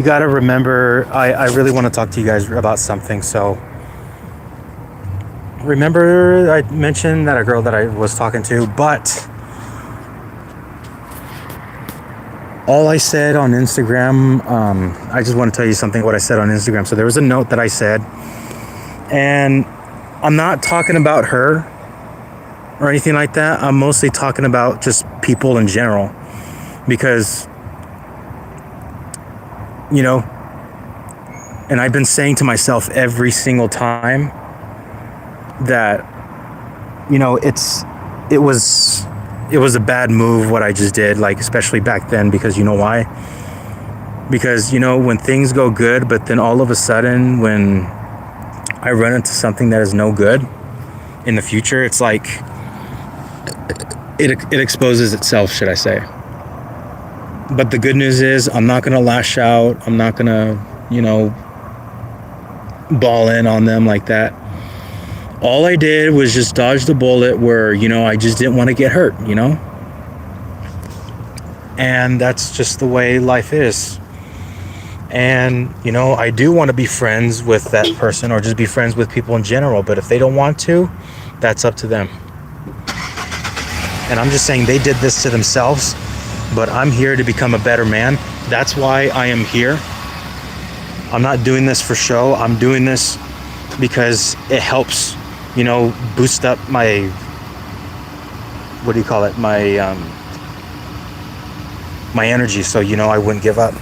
You got to remember, I really want to talk to you guys about something. So, remember I mentioned that a girl that I was talking to, but all I said on Instagram, I just want to tell you something, what I said on Instagram. So, there was a note that I said, and I'm not talking about her or anything like that. I'm mostly talking about just people in general, because and I've been saying to myself every single time that it was a bad move what I just did, like especially back then, because you know why? Because when things go good, but then all of a sudden when I run into something that is no good in the future, it's like it exposes itself, should I say. But the good news is I'm not going to lash out. I'm not going to, ball in on them like that. All I did was just dodge the bullet where, I just didn't want to get hurt, And that's just the way life is. And, I do want to be friends with that person, or just be friends with people in general. But if they don't want to, that's up to them. And I'm just saying they did this to themselves. But I'm here to become a better man. That's why I am here. I'm not doing this for show. I'm doing this because it helps, boost up my, my energy. So, I wouldn't give up.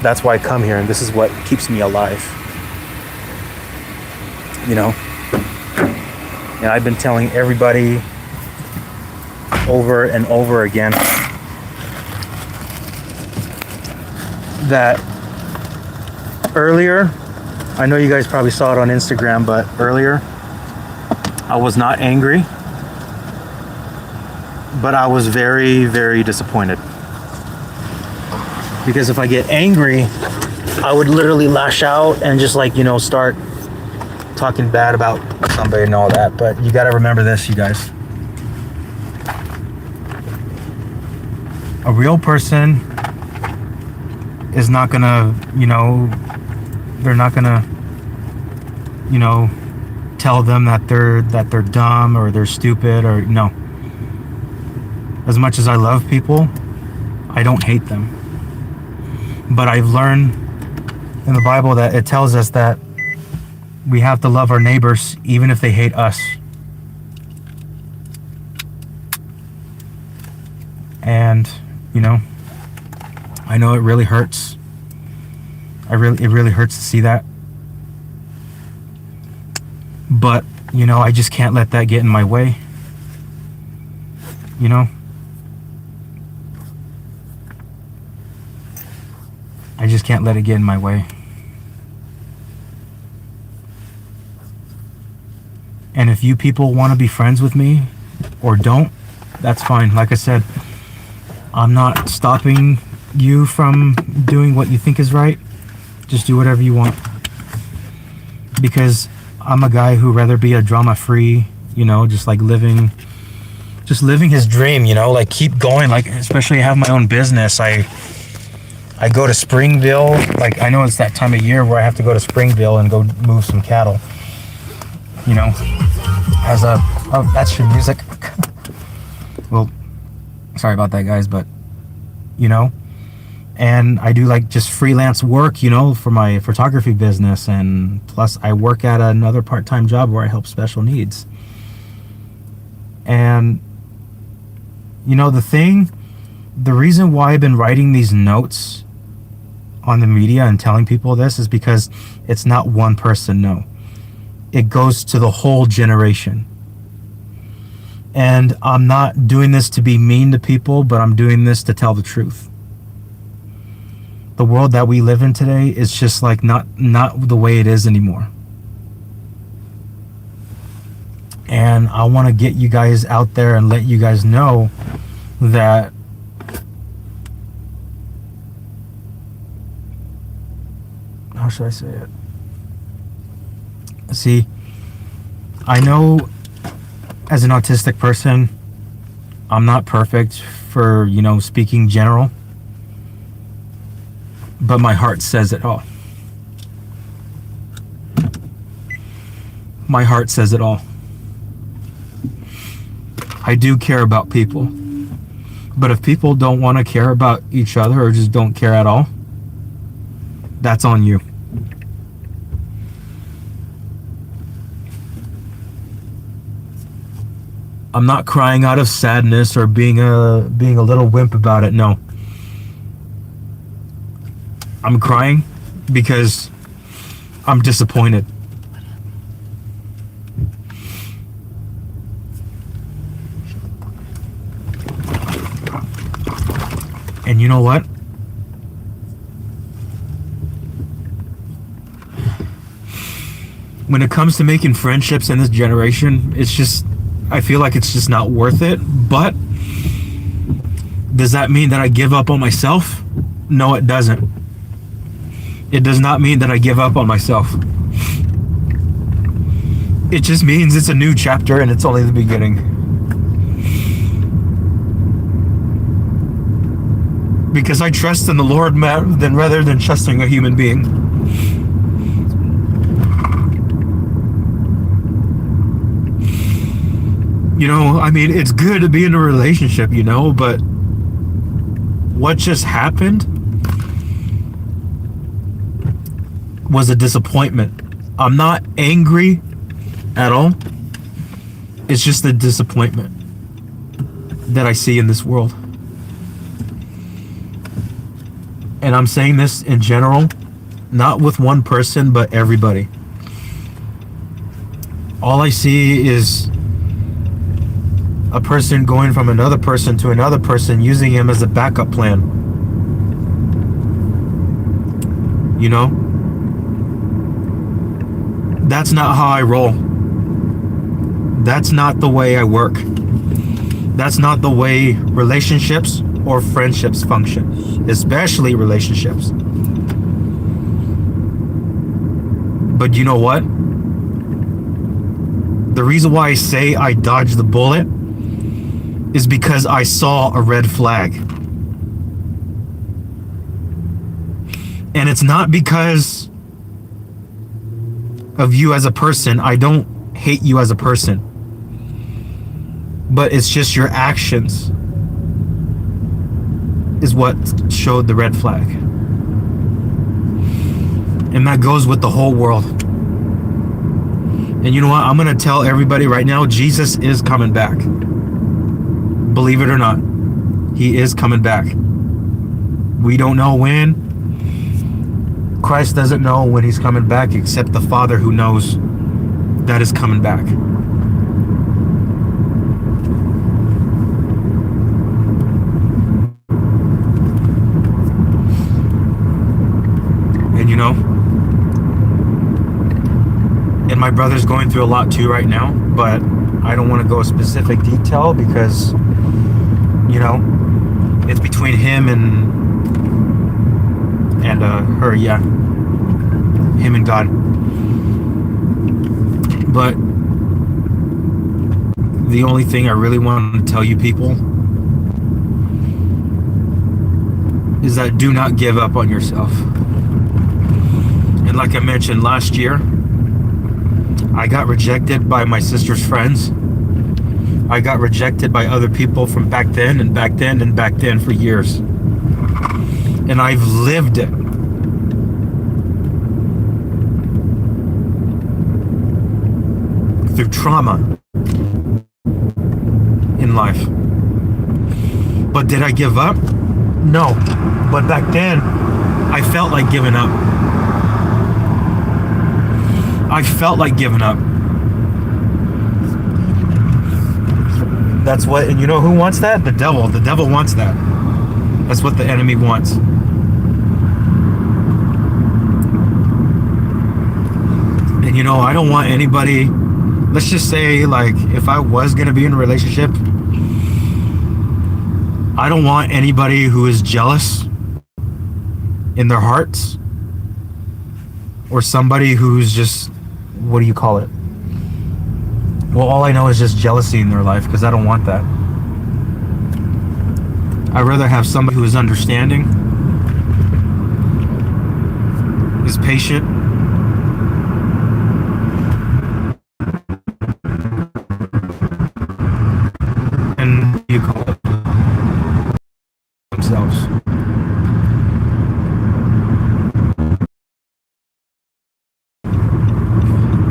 That's why I come here. And this is what keeps me alive. And I've been telling everybody over and over again that earlier, I know you guys probably saw it on Instagram, but earlier I was not angry, but I was very, very disappointed. Because if I get angry, I would literally lash out and just start talking bad about somebody and all that. But you got to remember this, you guys. A real person is not gonna, they're not gonna, tell them that they're dumb or they're stupid, or no. As much as I love people, I don't hate them. But I've learned in the Bible that it tells us that we have to love our neighbors even if they hate us. And, I know it really hurts. It really hurts to see that. But, I just can't let that get in my way. I just can't let it get in my way. And if you people want to be friends with me or don't, that's fine. Like I said, I'm not stopping you from doing what you think is right. Just do whatever you want. Because I'm a guy who rather be a drama-free, just living his dream, keep going, especially I have my own business. I go to Springville, I know it's that time of year where I have to go to Springville and go move some cattle. That's your music. Well, sorry about that, guys, but and I do just freelance work, for my photography business, and plus I work at another part-time job where I help special needs. And the reason why I've been writing these notes on the media and telling people this is because it's not one person, no. It goes to the whole generation. And I'm not doing this to be mean to people, but I'm doing this to tell the truth. The world that we live in today is just not the way it is anymore. And I want to get you guys out there and let you guys know that how should I say it? See, I know as an autistic person, I'm not perfect for, speaking general. but my heart says it all. My heart says it all. I do care about people. But if people don't want to care about each other or just don't care at all, that's on you. I'm not crying out of sadness or being a little wimp about it. No. I'm crying because I'm disappointed. And you know what? When it comes to making friendships in this generation, it's just, I feel like it's just not worth it. But does that mean that I give up on myself? No, it doesn't. It does not mean that I give up on myself. It just means it's a new chapter and it's only the beginning. Because I trust in the Lord rather than trusting a human being. You know, I mean, it's good to be in a relationship, you know, but what just happened was a disappointment. I'm not angry at all. It's just a disappointment that I see in this world. And I'm saying this in general, not with one person, but everybody. All I see is a person going from another person to another person, using him as a backup plan. You know? That's not how I roll. That's not the way I work. That's not the way relationships or friendships function, especially relationships. But you know what? The reason why I say I dodged the bullet is because I saw a red flag. And it's not because of you as a person. I don't hate you as a person. But it's just your actions is what showed the red flag. And that goes with the whole world. And you know what? I'm going to tell everybody right now, Jesus is coming back. Believe it or not, he is coming back. We don't know when. Christ doesn't know when he's coming back, except the Father who knows that is coming back. And you know, and my brother's going through a lot too right now, but I don't want to go specific detail because, you know, it's between him and her, yeah, him and God. But the only thing I really want to tell you people is that do not give up on yourself. And like I mentioned last year, I got rejected by my sister's friends. I got rejected by other people from back then and back then and back then for years. And I've lived it. Through trauma in life. But did I give up? No. But back then, I felt like giving up. I felt like giving up. That's what, and you know who wants that? The devil. The devil wants that. That's what the enemy wants. And you know, I don't want anybody, let's just say, like, if I was going to be in a relationship, I don't want anybody who is jealous in their hearts, or somebody who's just, what do you call it? Well, all I know is just jealousy in their life, because I don't want that. I'd rather have somebody who is understanding, is patient. And you call it themselves.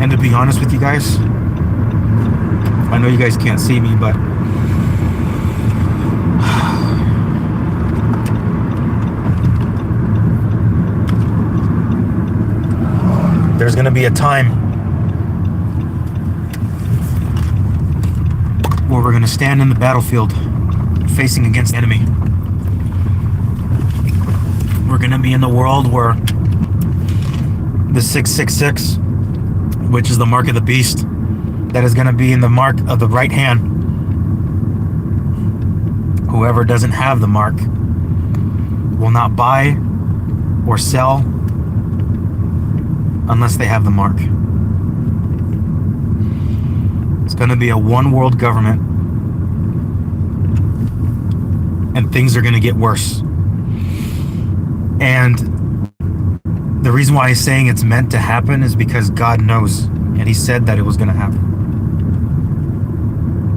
And to be honest with you guys, I know you guys can't see me, but there's going to be a time where we're going to stand in the battlefield facing against the enemy. We're going to be in the world where the 666, which is the mark of the beast, that is going to be in the mark of the right hand. Whoever doesn't have the mark will not buy or sell unless they have the mark. It's going to be a one world government, and things are going to get worse. And the reason why he's saying it's meant to happen is because God knows, and he said that it was going to happen.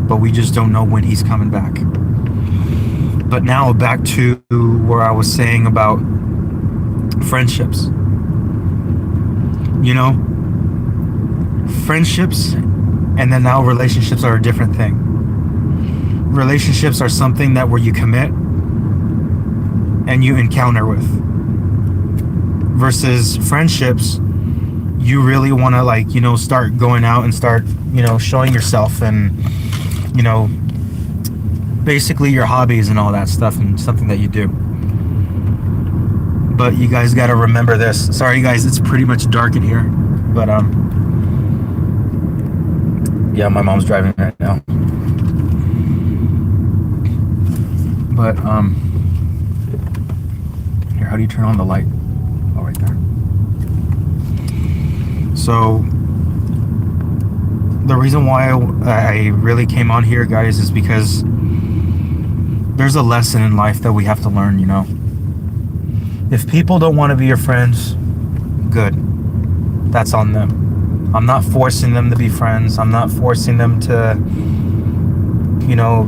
But we just don't know when he's coming back. But now back to where I was saying about friendships. You know, friendships and then now relationships are a different thing. Relationships are something that where you commit and you encounter with. Versus friendships, you really want to, like, you know, start going out and start, you know, showing yourself and, you know, basically your hobbies and all that stuff, and something that you do. But you guys got to remember this. Sorry guys, it's pretty much dark in here, but yeah, my mom's driving right now. But here, how do you turn on the light? Oh, right there. So the reason why I really came on here, guys, is because there's a lesson in life that we have to learn, you know. If people don't want to be your friends, good. That's on them. I'm not forcing them to be friends. I'm not forcing them to, you know,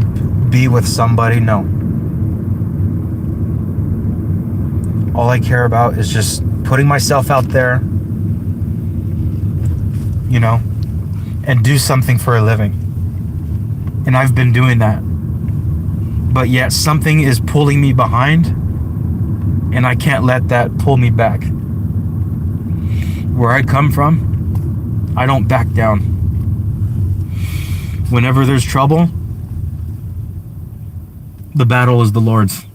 be with somebody. No. All I care about is just putting myself out there, you know, and do something for a living. And I've been doing that. But yet something is pulling me behind, and I can't let that pull me back. Where I come from, I don't back down. Whenever there's trouble, the battle is the Lord's.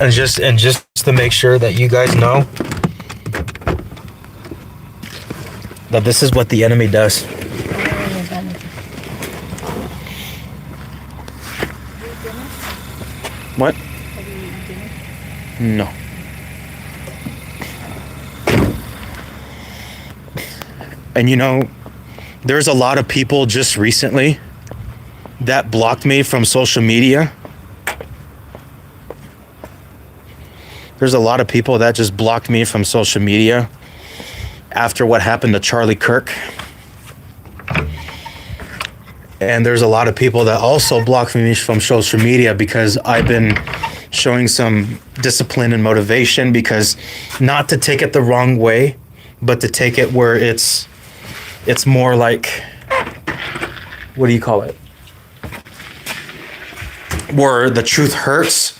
And just to make sure that you guys know that this is what the enemy does. What? No. And you know, there's a lot of people just recently that blocked me from social media. There's a lot of people that just blocked me from social media after what happened to Charlie Kirk. And there's a lot of people that also block me from social media because I've been showing some discipline and motivation, because not to take it the wrong way, but to take it where it's more like, what do you call it? Where the truth hurts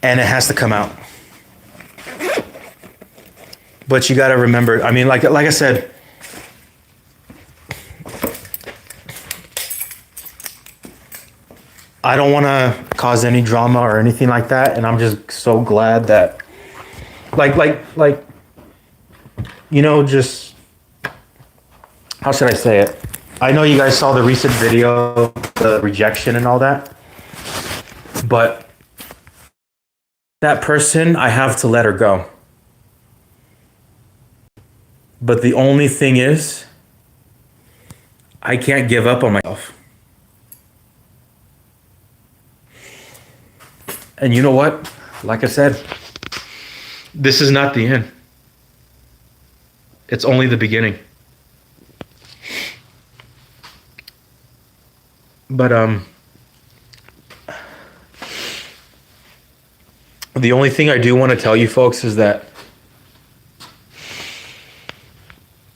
and it has to come out. But you got to remember, I mean, like I said, I don't want to cause any drama or anything like that, and I'm just so glad that, like, you know, just, how should I say it? I know you guys saw the recent video, the rejection and all that, but that person, I have to let her go. But the only thing is, I can't give up on myself. And you know what? like I said, this is not the end. It's only the beginning. But the only thing I do want to tell you folks is that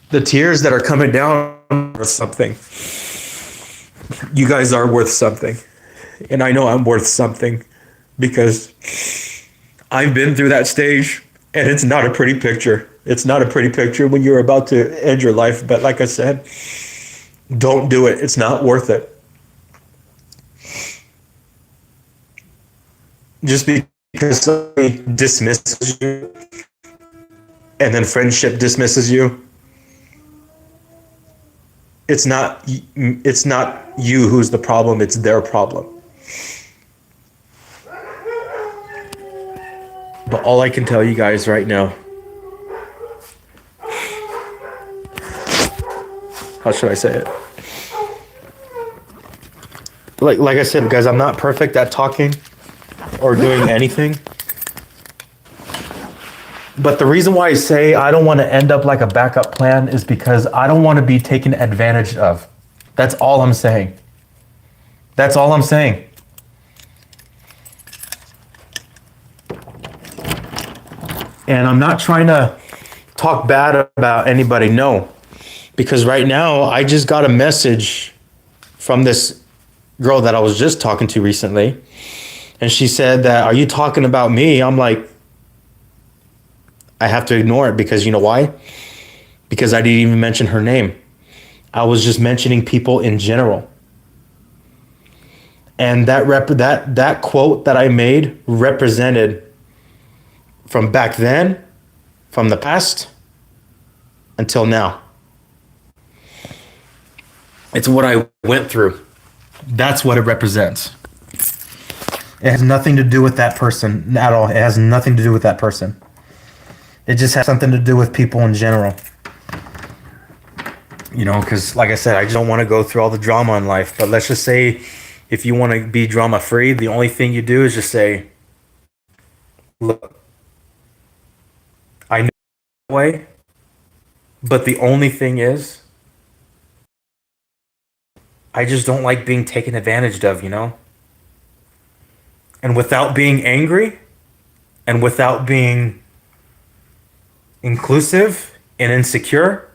the tears that are coming down are worth something. You guys are worth something. And I know I'm worth something because I've been through that stage, and it's not a pretty picture. It's not a pretty picture when you're about to end your life. But like I said, don't do it. It's not worth it. Just because somebody dismisses you and then friendship dismisses you, it's not you who's the problem, it's their problem. But all I can tell you guys right now, how should I say it? Like I said, guys, I'm not perfect at talking or doing anything. But the reason why I say I don't want to end up like a backup plan is because I don't want to be taken advantage of. That's all I'm saying. That's all I'm saying. And I'm not trying to talk bad about anybody, no. Because right now, I just got a message from this girl that I was just talking to recently. And she said that, "Are you talking about me?" I'm like, I have to ignore it because you know why? Because I didn't even mention her name. I was just mentioning people in general. And that quote that I made represented from back then, from the past, until now. It's what I went through. That's what it represents. It has nothing to do with that person at all. It has nothing to do with that person. It just has something to do with people in general. You know, because like I said, I just don't want to go through all the drama in life. But let's just say if you want to be drama free, the only thing you do is just say, look, I know that way, but the only thing is, I just don't like being taken advantage of, you know? And without being angry and without being inclusive and insecure,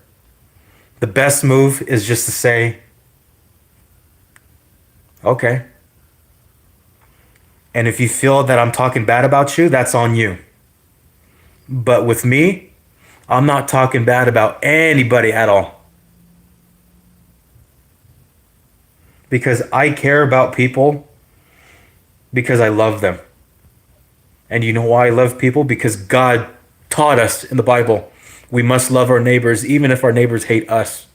the best move is just to say, okay. And if you feel that I'm talking bad about you, that's on you. But with me, I'm not talking bad about anybody at all. Because I care about people because I love them. And you know why I love people? Because God taught us in the Bible, we must love our neighbors even if our neighbors hate us.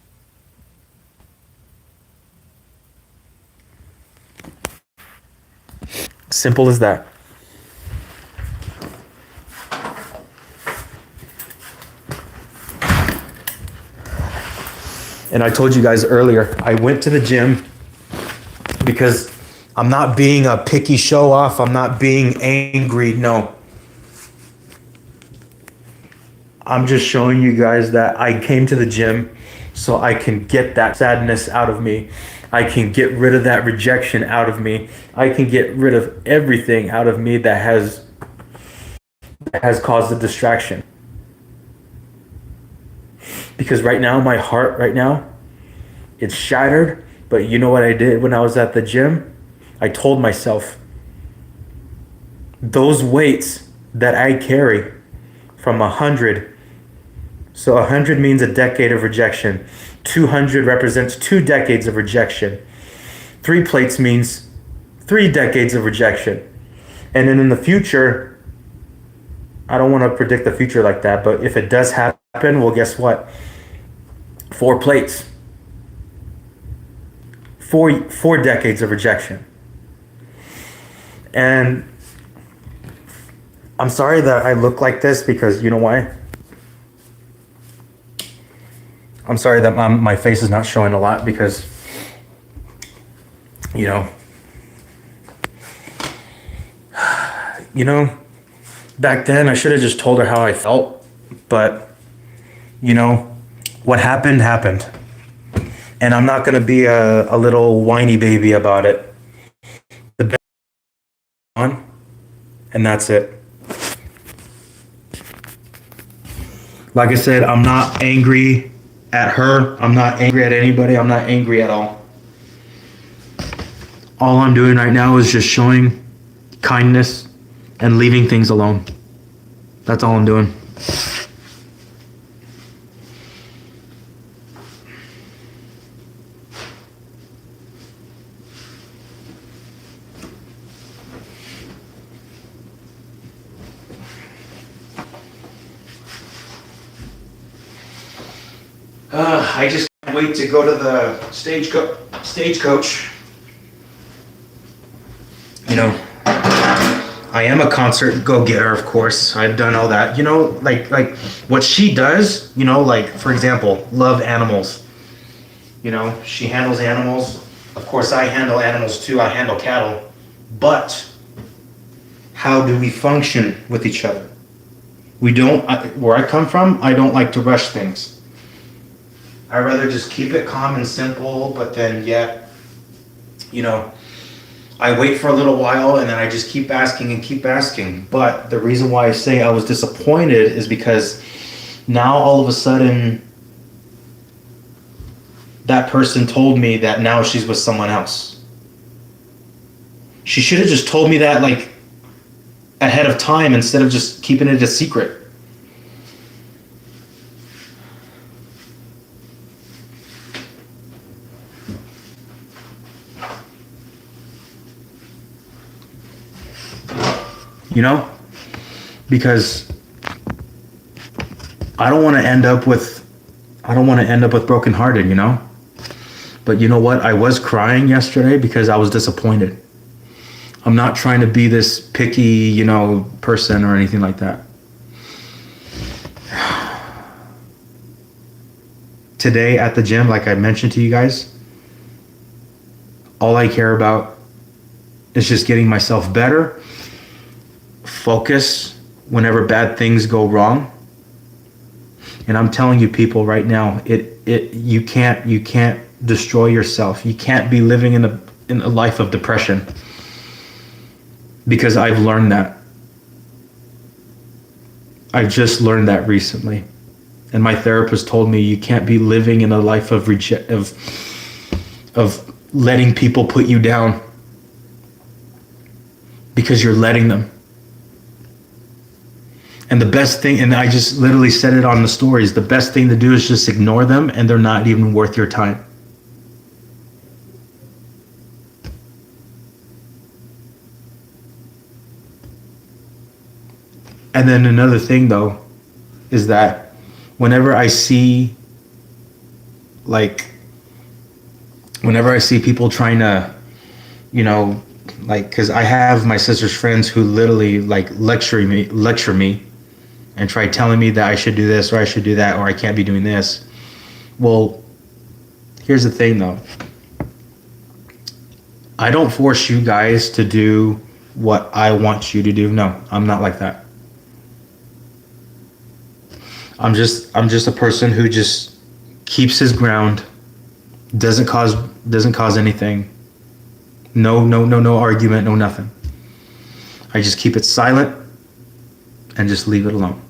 Simple as that. And I told you guys earlier, I went to the gym because I'm not being a picky show off. I'm not being angry. No. I'm just showing you guys that I came to the gym so I can get that sadness out of me. I can get rid of that rejection out of me. I can get rid of everything out of me that has caused a distraction. Because right now, my heart right now, it's shattered. But you know what I did when I was at the gym? I told myself, those weights that I carry from 100, so 100 means a decade of rejection. 200 represents 2 decades of rejection. 3 plates means 3 decades of rejection. And then in the future, I don't want to predict the future like that, but if it does happen, well, guess what? 4 plates. 4 decades of rejection. And I'm sorry that I look like this because you know why? I'm sorry that my face is not showing a lot because, you know, Back then, I should have just told her how I felt, but you know, what happened happened. And I'm not gonna be a little whiny baby about it. The best on, and that's it. Like I said, I'm not angry at her. I'm not angry at anybody. I'm not angry at all. All I'm doing right now is just showing kindness and leaving things alone. That's all I'm doing. I just can't wait to go to the stagecoach. You know, I am a concert go-getter, of course. I've done all that. You know, like what she does, you know, like for example, love animals. You know, she handles animals. Of course, I handle animals too. I handle cattle. But how do we function with each other? We don't, where I come from, I don't like to rush things. I'd rather just keep it calm and simple, but then yet, you know, I wait for a little while and then I just keep asking and keep asking. But the reason why I say I was disappointed is because now all of a sudden that person told me that now she's with someone else. She should have just told me that like ahead of time instead of just keeping it a secret. You know, because I don't want to end up with brokenhearted, you know. But you know what? I was crying yesterday because I was disappointed. I'm not trying to be this picky, you know, person or anything like that. Today at the gym, like I mentioned to you guys, all I care about is just getting myself better, focus whenever bad things go wrong. And I'm telling you people right now, you can't destroy yourself. You can't be living in a life of depression. Because I've learned that. I've just learned that recently. And my therapist told me you can't be living in a life of letting people put you down because you're letting them. And the best thing, and I just literally said it on the stories, the best thing to do is just ignore them and they're not even worth your time. And then another thing though, is that whenever I see people trying to, you know, like, cause I have my sister's friends who literally like lecture me and try telling me that I should do this or I should do that or I can't be doing this. Well, here's the thing though. I don't force you guys to do what I want you to do. No, I'm not like that. I'm just a person who just keeps his ground, doesn't cause anything. No argument, no nothing. I just keep it silent and just leave it alone.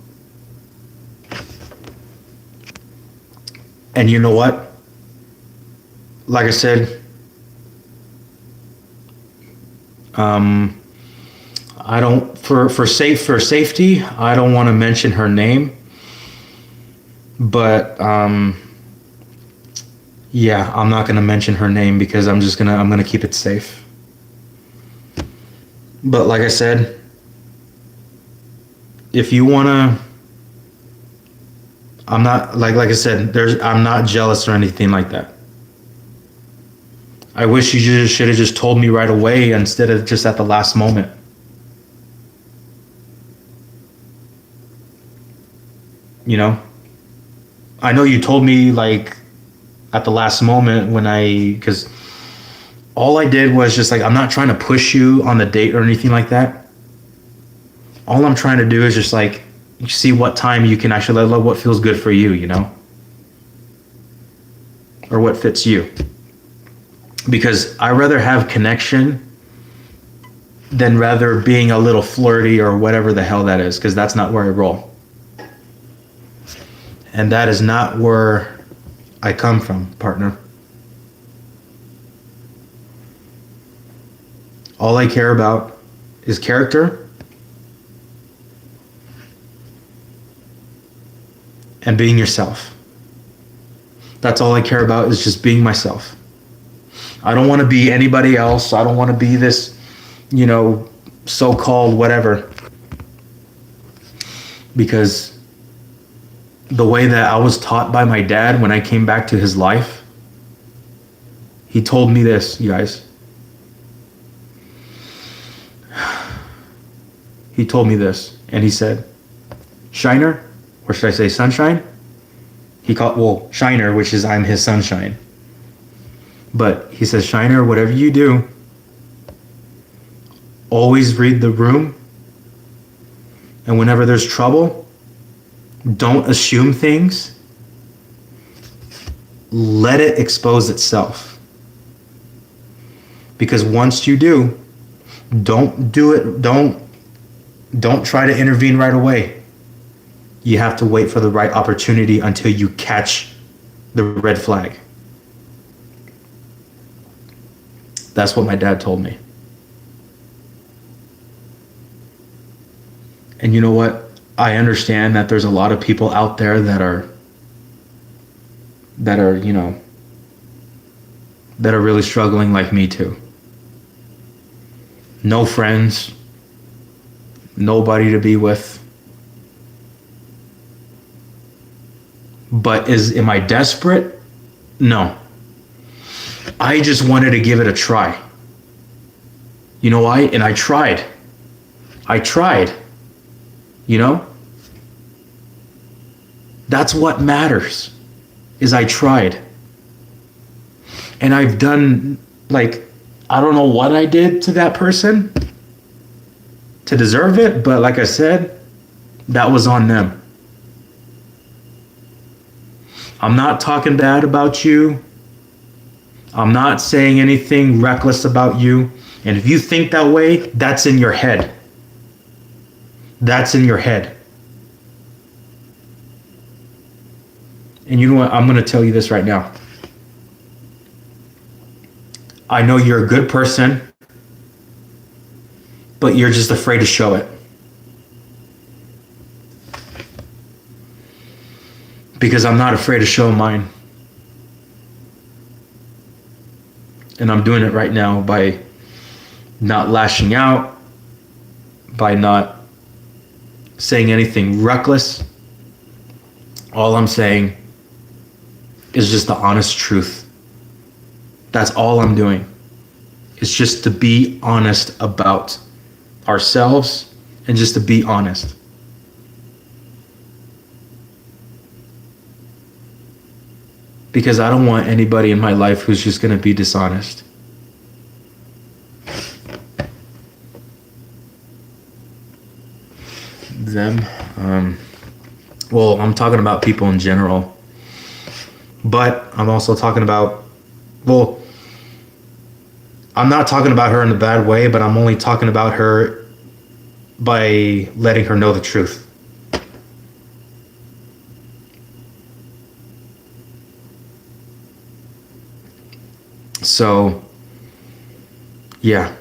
And you know what? Like I said, I don't for safety, I don't want to mention her name. But yeah, I'm not gonna mention her name because I'm gonna keep it safe. But like I said, if you wanna, I'm not like I said, I'm not jealous or anything like that. I wish you just should have just told me right away instead of just at the last moment. You know? I know you told me like at the last moment because all I did was just like, I'm not trying to push you on the date or anything like that. All I'm trying to do is just like see what time you can actually let what feels good for you, you know? Or what fits you. Because I rather have connection than rather being a little flirty or whatever the hell that is, because that's not where I roll. And that is not where I come from, partner. All I care about is character and being yourself. That's all I care about, is just being myself. I don't want to be anybody else. I don't want to be this, you know, so-called whatever. Because the way that I was taught by my dad when I came back to his life, he told me this, you guys. He told me this, and he said, Shiner, or should I say sunshine? He called, well, Shiner, which is I'm his sunshine. But he says, Shiner, whatever you do, always read the room. And whenever there's trouble, don't assume things. Let it expose itself. Because once you do, don't do it. Don't try to intervene right away. You have to wait for the right opportunity until you catch the red flag. That's what my dad told me. And you know what? I understand that there's a lot of people out there that are, you know, that are really struggling like me too. No friends, nobody to be with. But am I desperate? No. I just wanted to give it a try. You know why? And I tried. You know? That's what matters, is I tried. And I've done, like, I don't know what I did to that person to deserve it, but like I said, that was on them. I'm not talking bad about you. I'm not saying anything reckless about you. And if you think that way, that's in your head. That's in your head. And you know what? I'm going to tell you this right now. I know you're a good person, but you're just afraid to show it. Because I'm not afraid to show mine. And I'm doing it right now by not lashing out, by not saying anything reckless. All I'm saying is just the honest truth. That's all I'm doing. It's just to be honest about ourselves and just to be honest. Because I don't want anybody in my life who's just going to be dishonest. Them. Well, I'm talking about people in general. But I'm also talking about, well, I'm not talking about her in a bad way, but I'm only talking about her by letting her know the truth. So, yeah.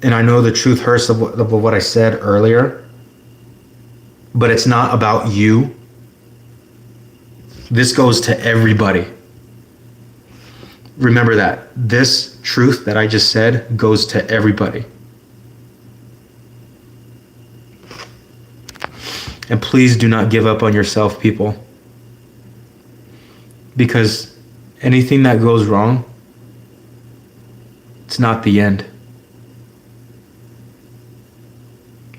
And I know the truth hurts of what I said earlier, but it's not about you. This goes to everybody. Remember that. This truth that I just said goes to everybody. And please do not give up on yourself, people. Because anything that goes wrong, it's not the end.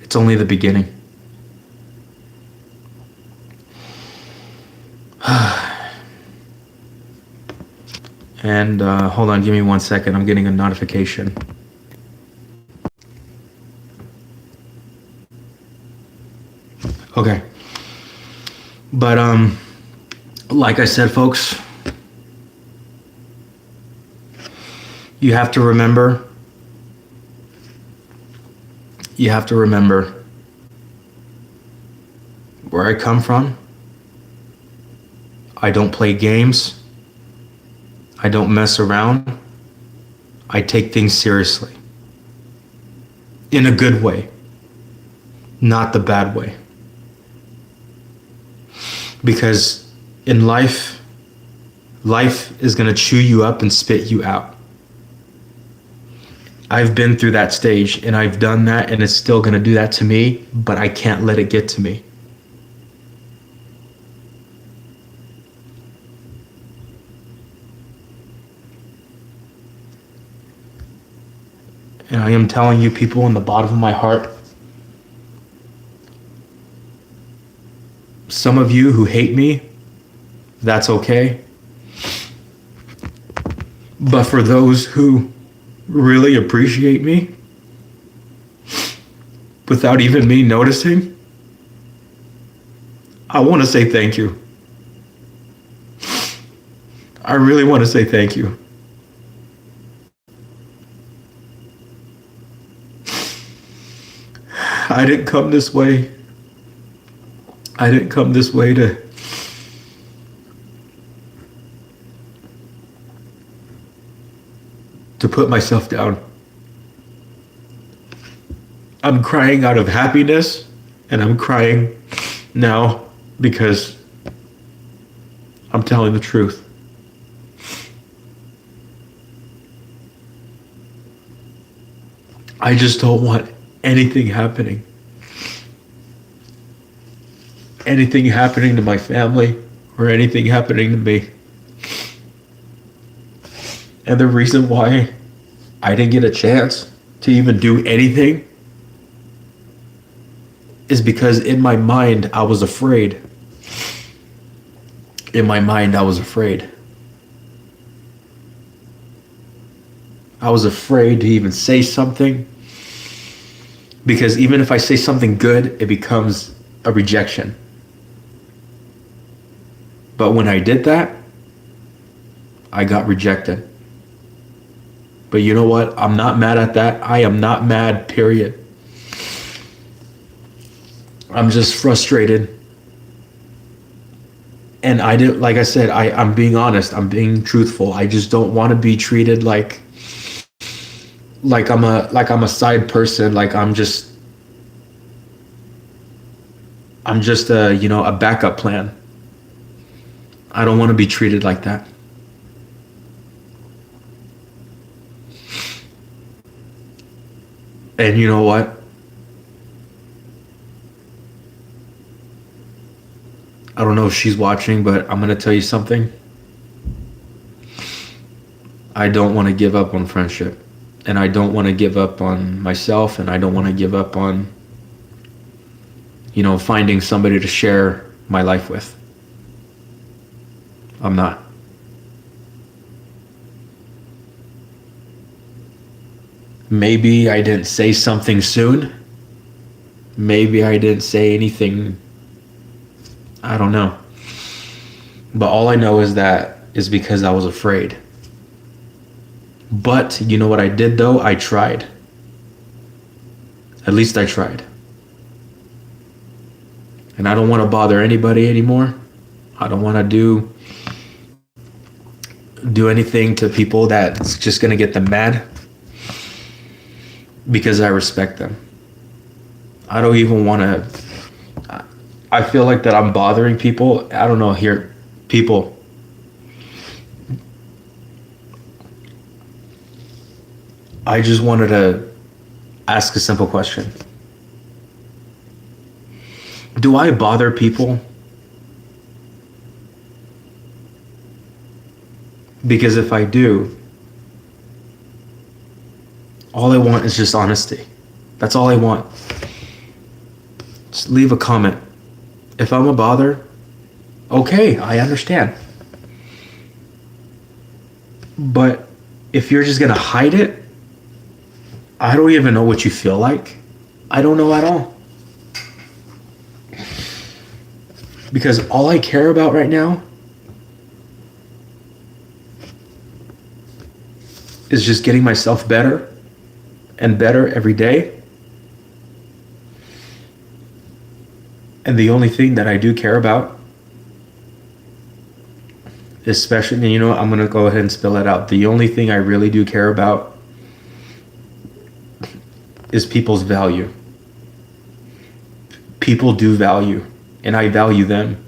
It's only the beginning. And hold on, give me 1 second. I'm getting a notification. Okay. But like I said, folks, you have to remember where I come from. I don't play games. I don't mess around. I take things seriously. In a good way, not the bad way. Because in life is going to chew you up and spit you out. I've been through that stage and I've done that, and it's still going to do that to me, but I can't let it get to me. And I am telling you, people, in the bottom of my heart, some of you who hate me, that's okay. But for those who really appreciate me, without even me noticing, I want to say thank you. I really want to say thank you. I didn't come this way. I didn't come this way to put myself down. I'm crying out of happiness, and I'm crying now because I'm telling the truth. I just don't want anything happening to my family or anything happening to me. And the reason why I didn't get a chance to even do anything is because in my mind I was afraid. In my mind I was afraid. I was afraid to even say something, because even if I say something good, it becomes a rejection. But when I did that, I got rejected. But you know what? I'm not mad at that. I am not mad, period. I'm just frustrated. And I didn't, like I said, I'm being honest. I'm being truthful. I just don't want to be treated like I'm a side person, like I'm just a backup plan. I don't want to be treated like that. And you know what? I don't know if she's watching, but I'm going to tell you something. I don't want to give up on friendship. And I don't want to give up on myself, and I don't want to give up on, finding somebody to share my life with. I'm not. Maybe I didn't say something soon. Maybe I didn't say anything. I don't know. But all I know is because I was afraid. But you know what I did though? I tried. At least I tried. And I don't want to bother anybody anymore. I don't want to do anything to people that's just going to get them mad, because I respect them. I don't even want to. I feel like that I'm bothering people. I don't know, here, people. I just wanted to ask a simple question. Do I bother people? Because if I do, all I want is just honesty. That's all I want. Just leave a comment. If I'm a bother, okay, I understand. But if you're just gonna hide it, I don't even know what you feel like. I don't know at all. Because all I care about right now is just getting myself better and better every day. And the only thing that I do care about, especially, and you know what, I'm going to go ahead and spill it out. The only thing I really do care about is people's value. People do value, and I value them.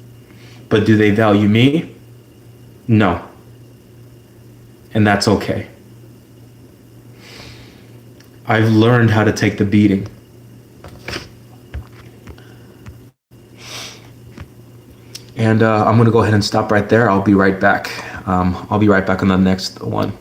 But do they value me? No. And that's okay. I've learned how to take the beating. And I'm going to go ahead and stop right there. I'll be right back. I'll be right back on the next one.